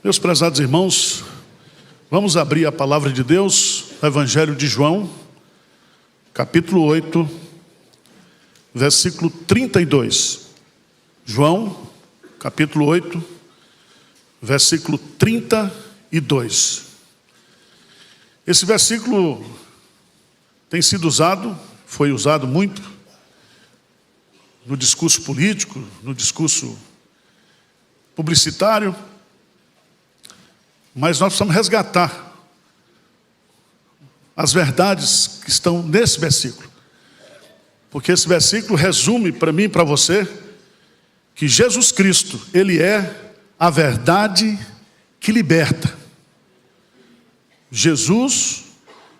Meus prezados irmãos, vamos abrir a palavra de Deus no Evangelho de João, capítulo 8, versículo 32. João, capítulo 8, versículo 32. Esse versículo tem sido usado, foi usado muito no discurso político, no discurso publicitário, mas nós precisamos resgatar as verdades que estão nesse versículo, porque esse versículo resume para mim e para você que Jesus Cristo, Ele é a verdade que liberta. Jesus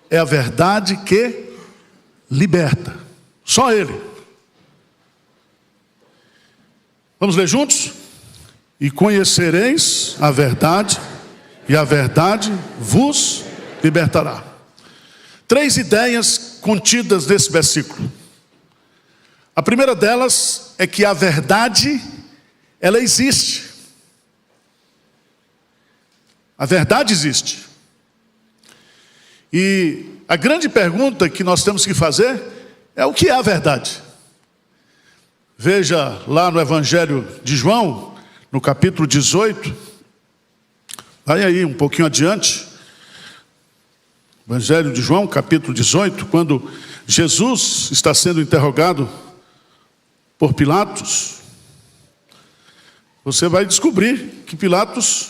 é a verdade que liberta. Só Ele. Vamos ler juntos? E conhecereis a verdade, e a verdade vos libertará. 3 ideias contidas nesse versículo. A primeira delas é que a verdade, ela existe. A verdade existe. E a grande pergunta que nós temos que fazer é: o que é a verdade? Veja lá no Evangelho de João, no capítulo 18, vai aí um pouquinho adiante, Evangelho de João, capítulo 18, quando Jesus está sendo interrogado por Pilatos, você vai descobrir que Pilatos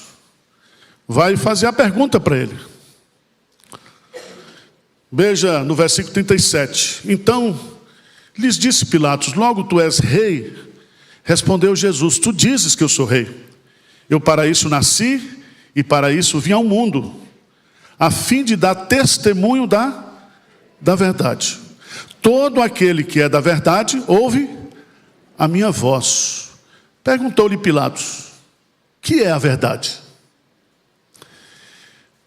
vai fazer a pergunta para ele. Veja no versículo 37. Então lhes disse Pilatos: logo tu és rei? Respondeu Jesus: tu dizes que eu sou rei. Eu para isso nasci e para isso vim ao mundo, a fim de dar testemunho da verdade. Todo aquele que é da verdade ouve a minha voz. Perguntou-lhe Pilatos: que é a verdade?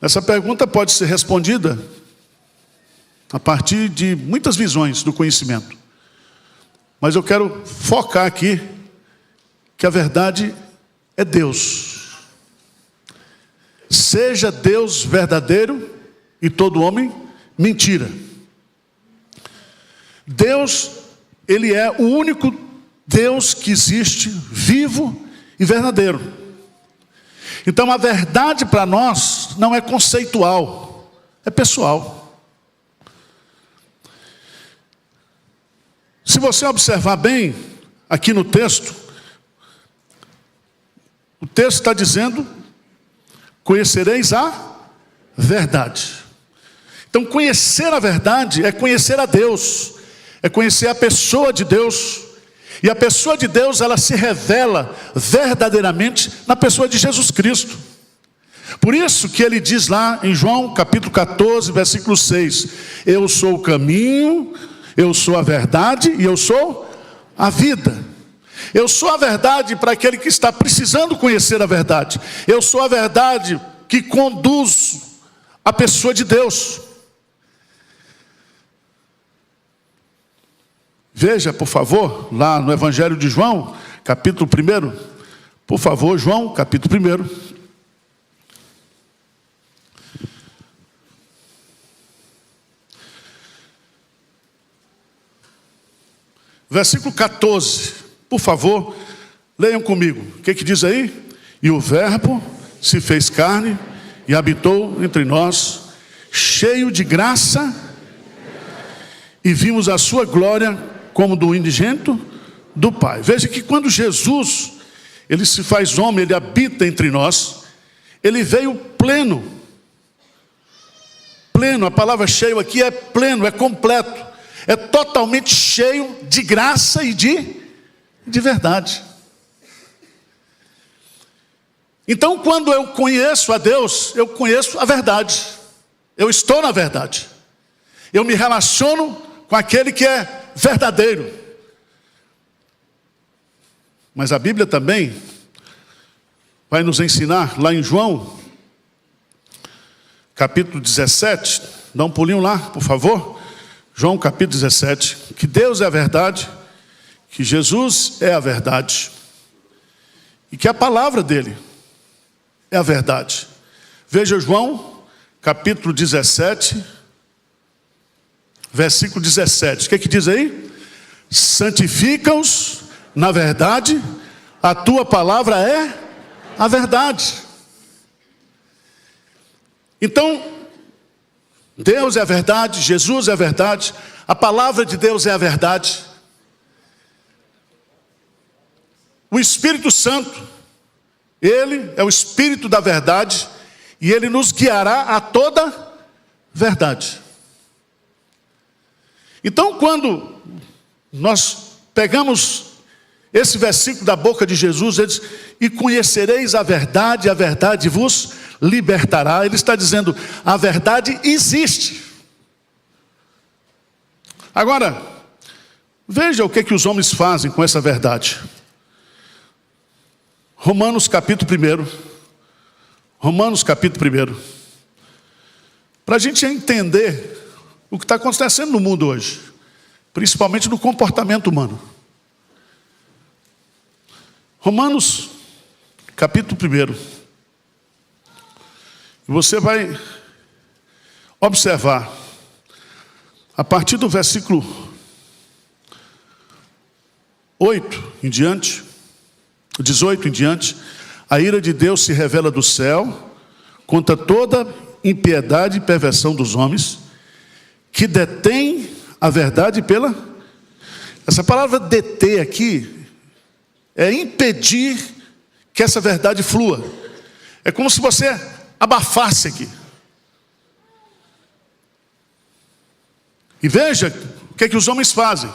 Essa pergunta pode ser respondida a partir de muitas visões do conhecimento, mas eu quero focar aqui que a verdade é Deus. Seja Deus verdadeiro e todo homem mentira. Deus, Ele é o único Deus que existe, vivo e verdadeiro. Então a verdade para nós não é conceitual, é pessoal. Se você observar bem aqui no texto, o texto está dizendo: conhecereis a verdade. Então conhecer a verdade é conhecer a Deus, é conhecer a pessoa de Deus. E a pessoa de Deus, ela se revela verdadeiramente na pessoa de Jesus Cristo. Por isso que ele diz lá em João capítulo 14, versículo 6: eu sou o caminho, eu sou a verdade e eu sou a vida. Eu sou a verdade para aquele que está precisando conhecer a verdade. Eu sou a verdade que conduz a pessoa de Deus. Veja, por favor, lá no Evangelho de João, capítulo 1. Por favor, João, capítulo 1. Versículo 14. Por favor, leiam comigo. O que diz aí? E o Verbo se fez carne e habitou entre nós, cheio de graça, e vimos a sua glória como do unigênito do Pai. Veja que quando Jesus, Ele se faz homem, Ele habita entre nós, Ele veio pleno. Pleno, a palavra cheio aqui é pleno, é completo. É totalmente cheio de graça e de verdade. Então, quando eu conheço a Deus, eu conheço a verdade. Eu estou na verdade. Eu me relaciono com aquele que é verdadeiro. Mas a Bíblia também vai nos ensinar, lá em João, capítulo 17, dá um pulinho lá, por favor. João capítulo 17, que Deus é a verdade, que Jesus é a verdade, e que a palavra dele é a verdade. Veja João, capítulo 17, versículo 17. O que diz aí? Santifica-os na verdade, a tua palavra é a verdade. Então, Deus é a verdade, Jesus é a verdade, a palavra de Deus é a verdade. O Espírito Santo, Ele é o Espírito da verdade, e Ele nos guiará a toda verdade. Então, quando nós pegamos esse versículo da boca de Jesus, ele diz, e conhecereis a verdade vos libertará. Ele está dizendo, a verdade existe. Agora, veja o que os homens fazem com essa verdade. Romanos capítulo 1. Romanos capítulo 1. Para a gente entender o que está acontecendo no mundo hoje, principalmente no comportamento humano. Romanos capítulo 1. Você vai observar, a partir do versículo 8 em diante, 18 em diante, a ira de Deus se revela do céu contra toda impiedade e perversão dos homens, que detém a verdade pela... Essa palavra deter aqui é impedir que essa verdade flua. É como se você abafasse aqui. E veja o que os homens fazem.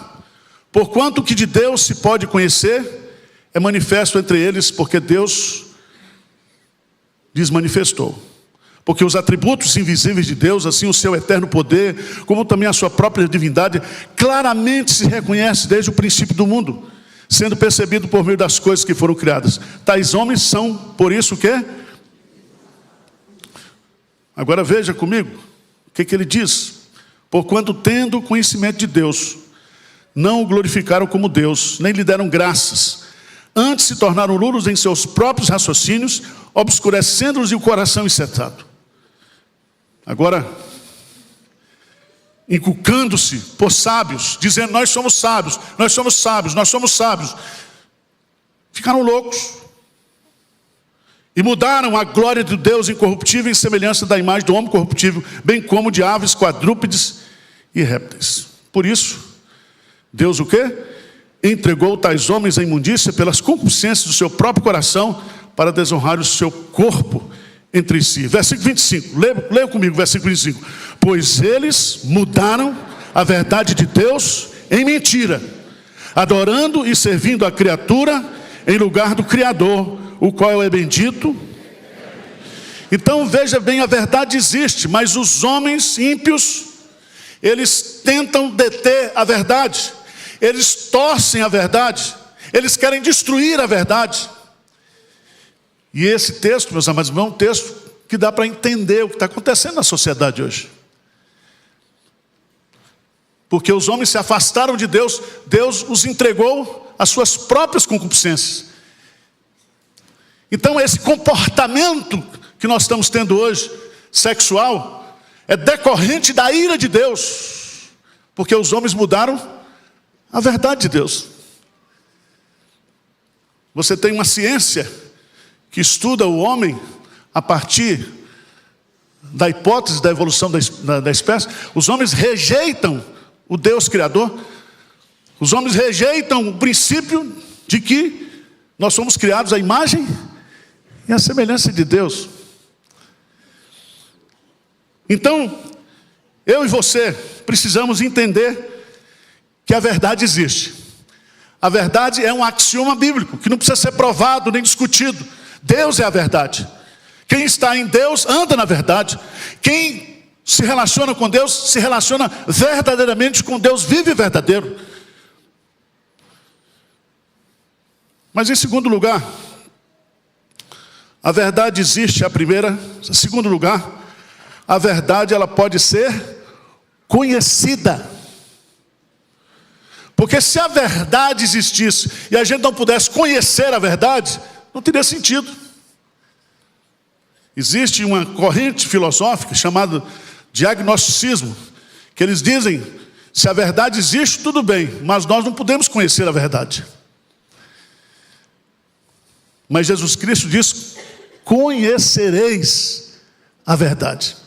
Porquanto que de Deus se pode conhecer, é manifesto entre eles, porque Deus lhes manifestou. Porque os atributos invisíveis de Deus, assim o seu eterno poder, como também a sua própria divindade, claramente se reconhece desde o princípio do mundo, sendo percebido por meio das coisas que foram criadas. Tais homens são, por isso o quê? Agora veja comigo, o que ele diz? Porquanto tendo conhecimento de Deus, não o glorificaram como Deus, nem lhe deram graças. Antes se tornaram nulos em seus próprios raciocínios, obscurecendo-lhes o coração insetado. Agora, inculcando-se por sábios, dizendo, nós somos sábios, nós somos sábios, nós somos sábios. Ficaram loucos. E mudaram a glória de Deus incorruptível em semelhança da imagem do homem corruptível, bem como de aves, quadrúpedes e répteis. Por isso, Deus o quê? Entregou tais homens à imundícia pelas concupiscências do seu próprio coração, para desonrar o seu corpo entre si. Versículo 25, leia comigo, versículo 25. Pois eles mudaram a verdade de Deus em mentira, adorando e servindo a criatura em lugar do Criador, o qual é bendito. Então veja bem, a verdade existe, mas os homens ímpios, eles tentam deter a verdade, eles torcem a verdade, eles querem destruir a verdade. E esse texto, meus amados, é um texto que dá para entender o que está acontecendo na sociedade hoje. Porque os homens se afastaram de Deus, Deus os entregou às suas próprias concupiscências. Então esse comportamento que nós estamos tendo hoje, sexual, é decorrente da ira de Deus, porque os homens mudaram a verdade de Deus. Você tem uma ciência que estuda o homem a partir da hipótese da evolução da espécie. Os homens rejeitam o Deus Criador, os homens rejeitam o princípio de que nós somos criados à imagem e à semelhança de Deus. Então, eu e você precisamos entender que a verdade existe. A verdade é um axioma bíblico, que não precisa ser provado nem discutido. Deus é a verdade. Quem está em Deus anda na verdade. Quem se relaciona com Deus, se relaciona verdadeiramente com Deus, vive verdadeiro. Mas em segundo lugar, a verdade existe, a primeira. Em segundo lugar, a verdade ela pode ser conhecida. Porque se a verdade existisse e a gente não pudesse conhecer a verdade, não teria sentido. Existe uma corrente filosófica chamada de agnosticismo, que eles dizem, se a verdade existe, tudo bem, mas nós não podemos conhecer a verdade. Mas Jesus Cristo diz, conhecereis a verdade.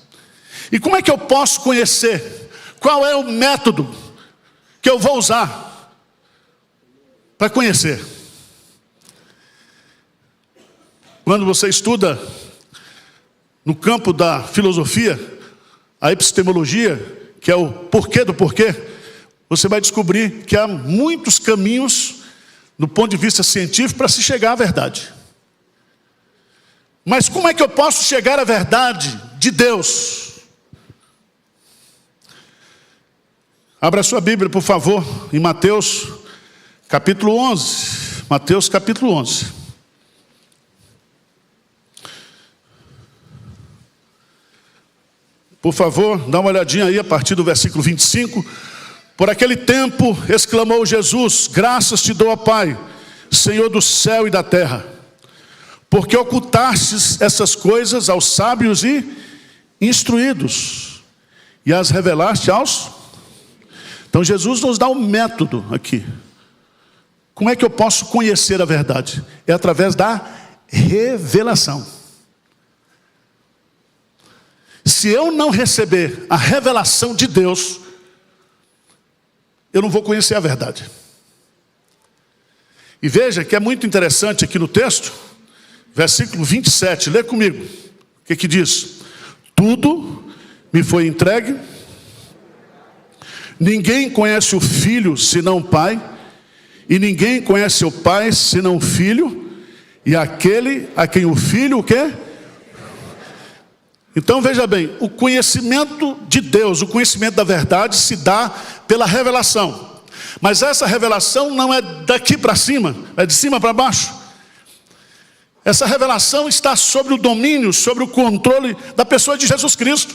E como é que eu posso conhecer? Qual é o método que eu vou usar para conhecer? Quando você estuda no campo da filosofia, a epistemologia, que é o porquê do porquê, você vai descobrir que há muitos caminhos, do ponto de vista científico, para se chegar à verdade. Mas como é que eu posso chegar à verdade de Deus? Abra sua Bíblia, por favor, em Mateus, capítulo 11. Mateus, capítulo 11. Por favor, dá uma olhadinha aí a partir do versículo 25. Por aquele tempo, exclamou Jesus, graças te dou, ó Pai, Senhor do céu e da terra, porque ocultastes essas coisas aos sábios e instruídos, e as revelaste aos... Então Jesus nos dá um método aqui. Como é que eu posso conhecer a verdade? É através da revelação. Se eu não receber a revelação de Deus, eu não vou conhecer a verdade. E veja que é muito interessante aqui no texto, versículo 27, lê comigo. O que diz? Tudo me foi entregue, ninguém conhece o Filho senão o Pai, e ninguém conhece o Pai senão o Filho, e aquele a quem o Filho o quê? Então veja bem, o conhecimento de Deus, o conhecimento da verdade se dá pela revelação. Mas essa revelação não é daqui para cima, é de cima para baixo. Essa revelação está sobre o domínio, sobre o controle da pessoa de Jesus Cristo.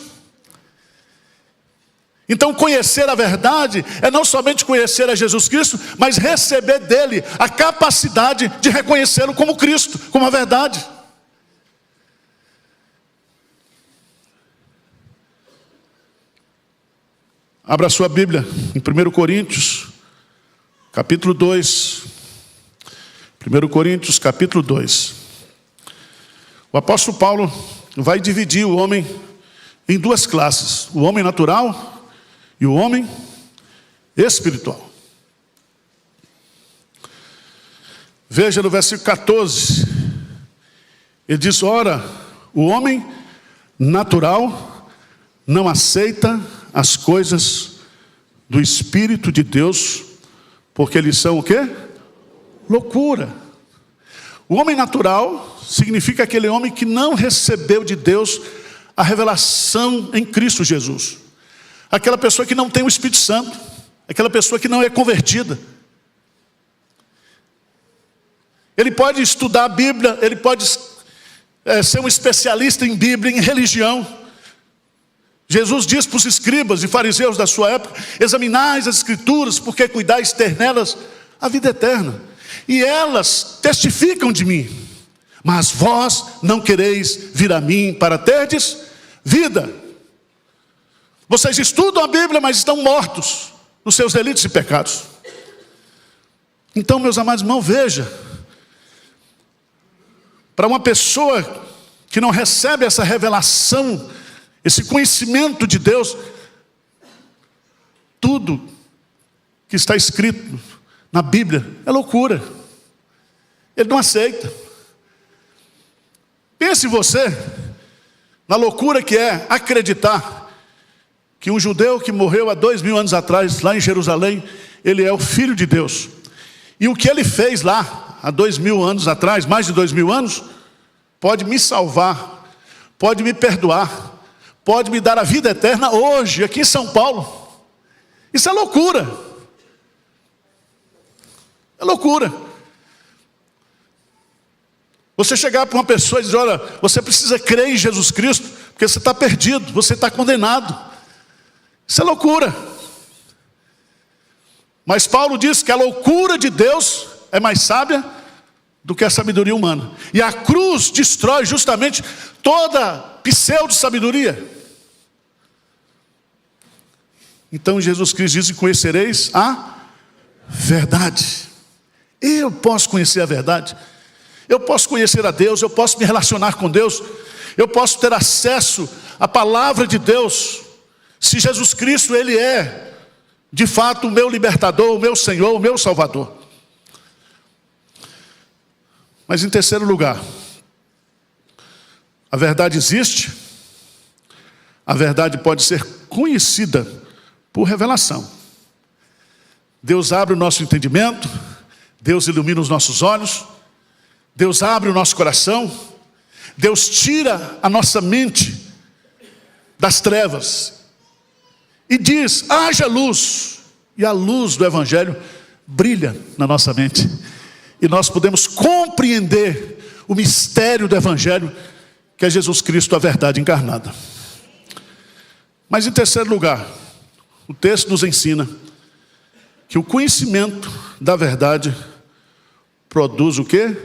Então conhecer a verdade é não somente conhecer a Jesus Cristo, mas receber dele a capacidade de reconhecê-lo como Cristo, como a verdade. Abra sua Bíblia em 1 Coríntios, capítulo 2. 1 Coríntios, capítulo 2. O apóstolo Paulo vai dividir o homem em duas classes: o homem natural e o homem espiritual. Veja no versículo 14, ele diz, ora, o homem natural não aceita as coisas do Espírito de Deus, porque eles são o quê? Loucura. O homem natural significa aquele homem que não recebeu de Deus a revelação em Cristo Jesus. Aquela pessoa que não tem o Espírito Santo, aquela pessoa que não é convertida. Ele pode estudar a Bíblia, ele pode ser um especialista em Bíblia, em religião. Jesus diz para os escribas e fariseus da sua época, examinais as escrituras, porque cuidais ter nelas a vida eterna. E elas testificam de mim, mas vós não quereis vir a mim para terdes vida. Vocês estudam a Bíblia, mas estão mortos nos seus delitos e pecados. Então, meus amados irmãos, veja, para uma pessoa que não recebe essa revelação, esse conhecimento de Deus, tudo que está escrito na Bíblia é loucura. Ele não aceita. Pense você na loucura que é acreditar que um judeu que morreu há 2000 anos atrás, lá em Jerusalém, ele é o Filho de Deus. E o que ele fez lá, há 2000 anos atrás, mais de 2000 anos, pode me salvar, pode me perdoar, pode me dar a vida eterna hoje, aqui em São Paulo. Isso é loucura. É loucura. Você chegar para uma pessoa e dizer, olha, você precisa crer em Jesus Cristo, porque você está perdido, você está condenado. Isso é loucura. Mas Paulo diz que a loucura de Deus é mais sábia do que a sabedoria humana. E a cruz destrói justamente toda pseudo-sabedoria. Então Jesus Cristo diz: e conhecereis a verdade. Eu posso conhecer a verdade. Eu posso conhecer a Deus, eu posso me relacionar com Deus, eu posso ter acesso à palavra de Deus, se Jesus Cristo, Ele é, de fato, o meu libertador, o meu Senhor, o meu Salvador. Mas em terceiro lugar, a verdade existe, a verdade pode ser conhecida por revelação. Deus abre o nosso entendimento, Deus ilumina os nossos olhos, Deus abre o nosso coração, Deus tira a nossa mente das trevas e diz: haja luz, e a luz do Evangelho brilha na nossa mente, e nós podemos compreender o mistério do Evangelho, que é Jesus Cristo, a verdade encarnada. Mas em terceiro lugar, o texto nos ensina que o conhecimento da verdade produz o quê?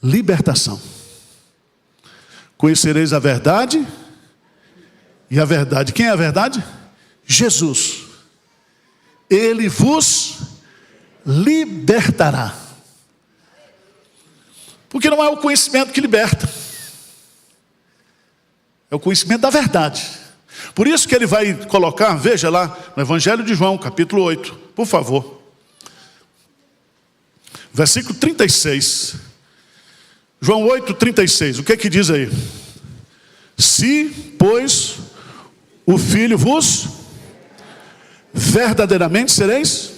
Libertação. Conhecereis a verdade, e a verdade, quem é a verdade? Jesus. Ele vos libertará. Porque não é o conhecimento que liberta, é o conhecimento da verdade. Por isso que ele vai colocar, veja lá, no Evangelho de João, capítulo 8, por favor. Versículo 36. João 8, 36. O que é que diz aí? Se, pois, o Filho vos verdadeiramente sereis.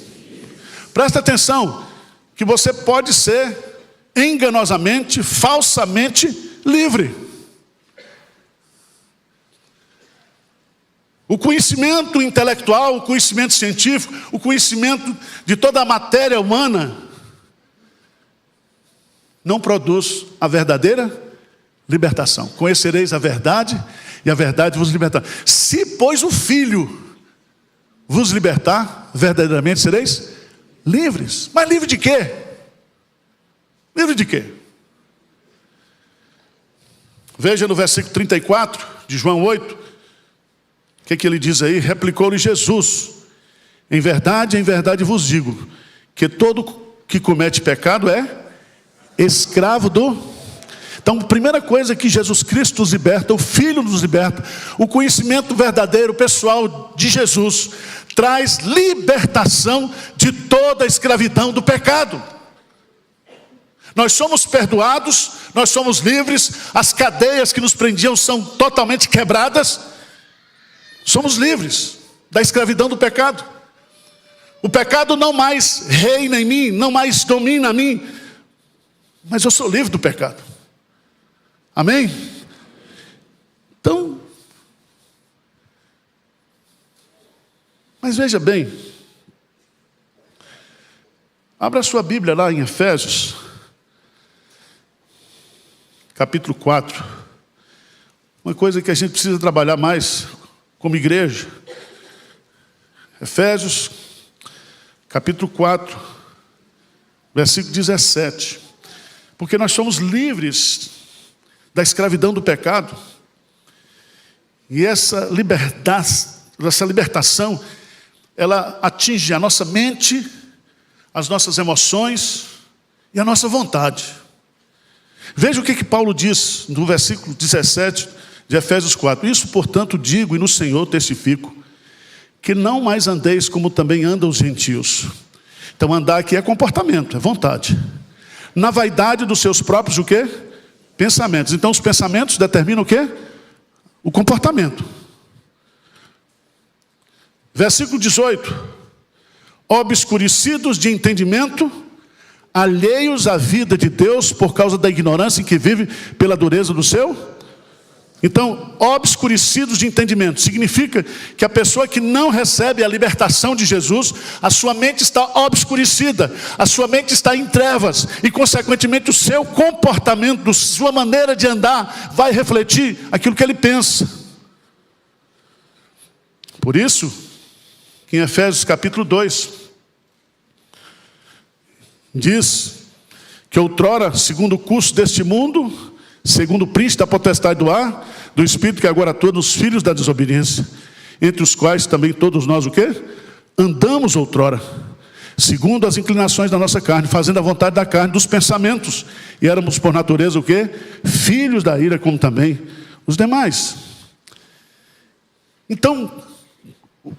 Presta atenção, que você pode ser enganosamente, falsamente livre. O conhecimento intelectual, o conhecimento científico, o conhecimento de toda a matéria humana não produz a verdadeira libertação. Conhecereis a verdade, e a verdade vos libertará. Se, pois, o Filho vos libertar, verdadeiramente sereis livres. Mas livre de quê? Livre de quê? Veja no versículo 34 de João 8, o que ele diz aí? Replicou-lhe Jesus: em verdade vos digo, que todo que comete pecado é escravo do... Então, a primeira coisa que Jesus Cristo nos liberta, o Filho nos liberta, o conhecimento verdadeiro, pessoal de Jesus, traz libertação de toda a escravidão do pecado. Nós somos perdoados, nós somos livres, as cadeias que nos prendiam são totalmente quebradas, somos livres da escravidão do pecado. O pecado não mais reina em mim, não mais domina a mim, mas eu sou livre do pecado. Amém? Então, mas veja bem, abra a sua Bíblia lá em Efésios, capítulo 4. Uma coisa que a gente precisa trabalhar mais como igreja. Efésios, capítulo 4, versículo 17. Porque nós somos livres da escravidão do pecado. E essa libertação, ela atinge a nossa mente, as nossas emoções e a nossa vontade. Veja o que Paulo diz no versículo 17 de Efésios 4. Isso, portanto, digo e no Senhor testifico, que não mais andeis como também andam os gentios. Então, andar aqui é comportamento, é vontade. Na vaidade dos seus próprios, o quê? Pensamentos. Então, os pensamentos determinam o quê? O comportamento. Versículo 18. Obscurecidos de entendimento, alheios à vida de Deus por causa da ignorância em que vive pela dureza do seu. Então, obscurecidos de entendimento significa que a pessoa que não recebe a libertação de Jesus, a sua mente está obscurecida, a sua mente está em trevas, e consequentemente o seu comportamento, a sua maneira de andar vai refletir aquilo que ele pensa. Por isso, em Efésios capítulo 2, diz que outrora, segundo o curso deste mundo, segundo o príncipe da potestade do ar, do espírito que agora atua nos filhos da desobediência, entre os quais também todos nós o quê? Andamos outrora, segundo as inclinações da nossa carne, fazendo a vontade da carne, dos pensamentos, e éramos por natureza o quê? Filhos da ira, como também os demais. Então,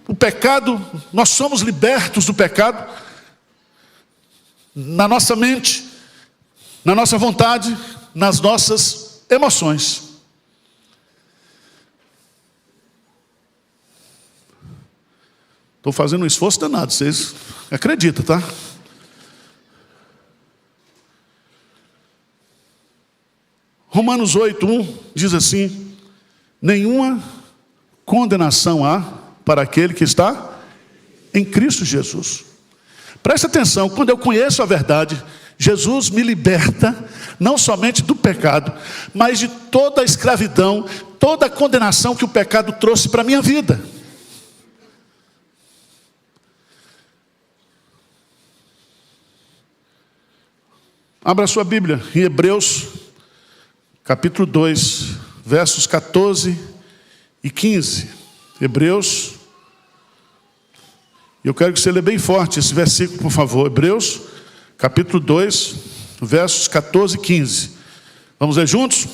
o pecado, nós somos libertos do pecado na nossa mente, na nossa vontade, nas nossas emoções. Estou fazendo um esforço danado, vocês acreditam, tá? Romanos 8:1 diz assim: nenhuma condenação há para aquele que está em Cristo Jesus. Preste atenção, quando eu conheço a verdade, Jesus me liberta, não somente do pecado, mas de toda a escravidão, toda a condenação que o pecado trouxe para a minha vida. Abra sua Bíblia em Hebreus, capítulo 2, versos 14 e 15. Hebreus, eu quero que você lê bem forte esse versículo, por favor. Hebreus, capítulo 2, versos 14 e 15. Vamos ler juntos?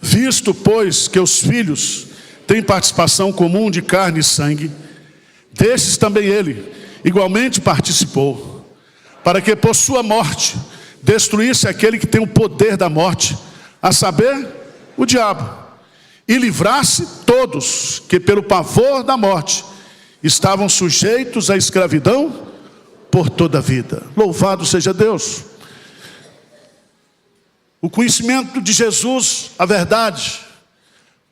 Visto, pois, que os filhos têm participação comum de carne e sangue, destes também ele igualmente participou, para que por sua morte destruísse aquele que tem o poder da morte, a saber, o diabo, e livrasse todos que pelo pavor da morte estavam sujeitos à escravidão por toda a vida. Louvado seja Deus. O conhecimento de Jesus, a verdade,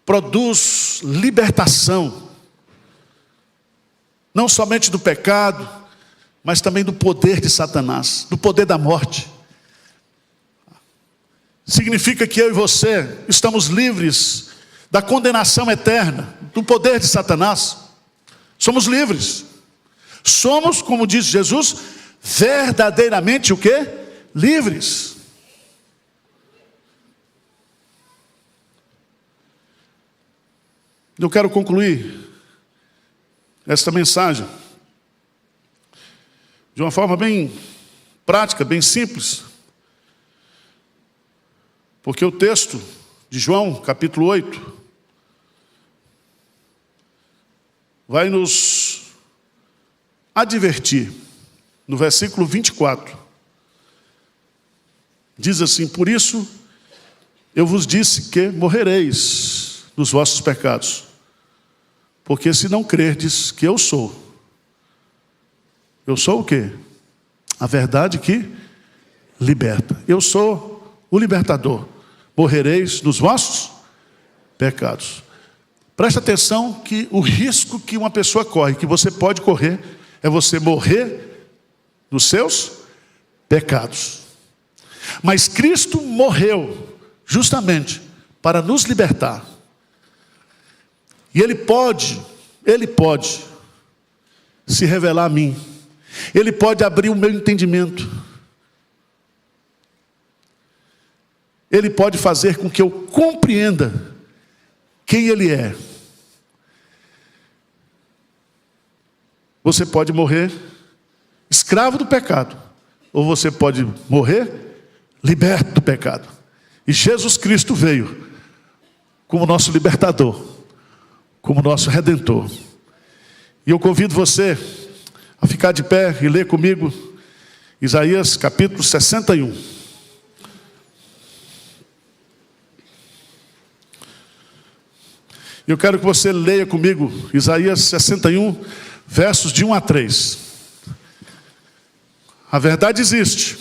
produz libertação, não somente do pecado, mas também do poder de Satanás, do poder da morte. Significa que eu e você estamos livres da condenação eterna, do poder de Satanás. Somos livres. Somos, como diz Jesus, verdadeiramente o quê? Livres. Eu quero concluir esta mensagem de uma forma bem prática, bem simples. Porque o texto de João, capítulo 8, vai nos advertir, no versículo 24. Diz assim: por isso eu vos disse que morrereis nos vossos pecados, porque se não crerdes que eu sou o quê? A verdade que liberta. Eu sou o libertador. Morrereis nos vossos pecados. Preste atenção que o risco que uma pessoa corre, que você pode correr, é você morrer nos seus pecados. Mas Cristo morreu justamente para nos libertar. E Ele pode se revelar a mim. Ele pode abrir o meu entendimento. Ele pode fazer com que eu compreenda quem Ele é. Você pode morrer escravo do pecado, ou você pode morrer liberto do pecado. E Jesus Cristo veio como nosso libertador, como nosso redentor. E eu convido você a ficar de pé e ler comigo Isaías capítulo 61. Eu quero que você leia comigo Isaías 61, versos de 1 a 3. A verdade existe,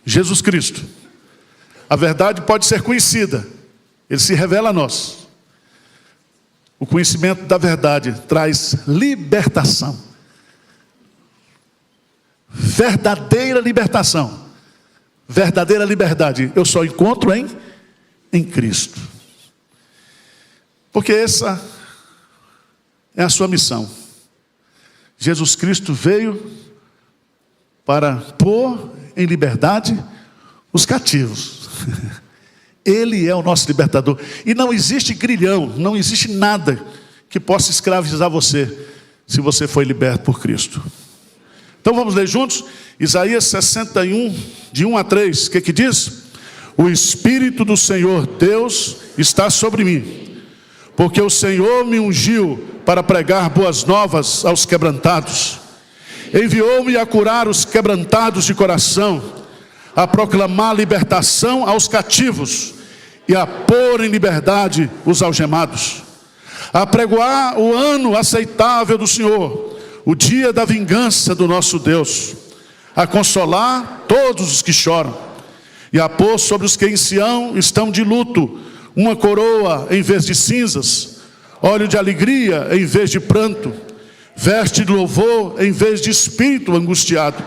Jesus Cristo. A verdade pode ser conhecida, Ele se revela a nós. O conhecimento da verdade traz libertação. Verdadeira libertação. Verdadeira liberdade. Eu só encontro em Cristo. Porque essa é a sua missão. Jesus Cristo veio para pôr em liberdade os cativos. Ele é o nosso libertador. E não existe grilhão, não existe nada que possa escravizar você, se você foi liberto por Cristo. Então vamos ler juntos? Isaías 61, de 1 a 3. O que diz? O Espírito do Senhor Deus está sobre mim, porque o Senhor me ungiu para pregar boas novas aos quebrantados. Enviou-me a curar os quebrantados de coração, a proclamar libertação aos cativos e a pôr em liberdade os algemados, a pregoar o ano aceitável do Senhor, o dia da vingança do nosso Deus, a consolar todos os que choram e a pôr sobre os que em Sião estão de luto uma coroa em vez de cinzas, óleo de alegria em vez de pranto, veste de louvor em vez de espírito angustiado,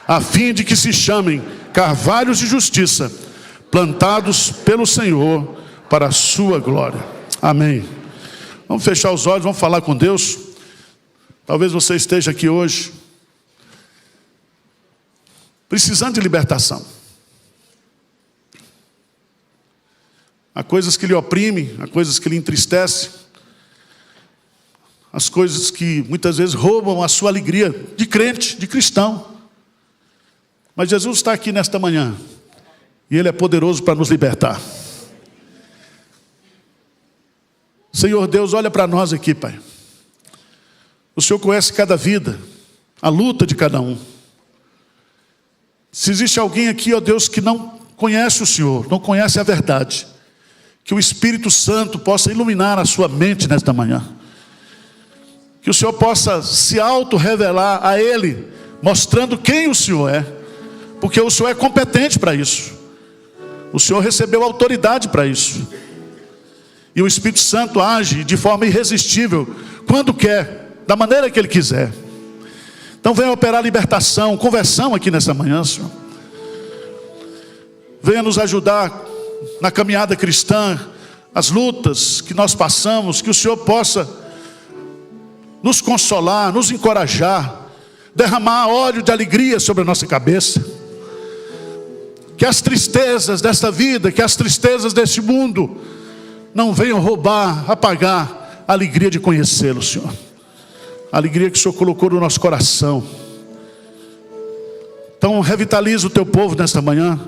a fim de que se chamem carvalhos de justiça, plantados pelo Senhor para a sua glória. Amém. Vamos fechar os olhos, vamos falar com Deus. Talvez você esteja aqui hoje precisando de libertação. Há coisas que lhe oprimem, há coisas que lhe entristecem, as coisas que muitas vezes roubam a sua alegria de crente, de cristão. Mas Jesus está aqui nesta manhã e Ele é poderoso para nos libertar. Senhor Deus, olha para nós aqui, Pai. O Senhor conhece cada vida, a luta de cada um. Se existe alguém aqui, ó Deus, que não conhece o Senhor, não conhece a verdade, que o Espírito Santo possa iluminar a sua mente nesta manhã. Que o Senhor possa se auto-revelar a Ele, mostrando quem o Senhor é, porque o Senhor é competente para isso. O Senhor recebeu autoridade para isso. E o Espírito Santo age de forma irresistível, quando quer, da maneira que Ele quiser. Então venha operar libertação, conversão aqui nessa manhã, Senhor. Venha nos ajudar na caminhada cristã, as lutas que nós passamos, que o Senhor possa nos consolar, nos encorajar, derramar óleo de alegria sobre a nossa cabeça. Que as tristezas desta vida, que as tristezas deste mundo não venham roubar, apagar a alegria de conhecê-lo, Senhor. A alegria que o Senhor colocou no nosso coração. Então revitaliza o teu povo nesta manhã.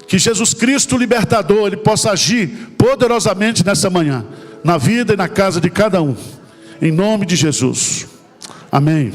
Que Jesus Cristo, o libertador, Ele possa agir poderosamente nessa manhã, na vida e na casa de cada um. Em nome de Jesus. Amém.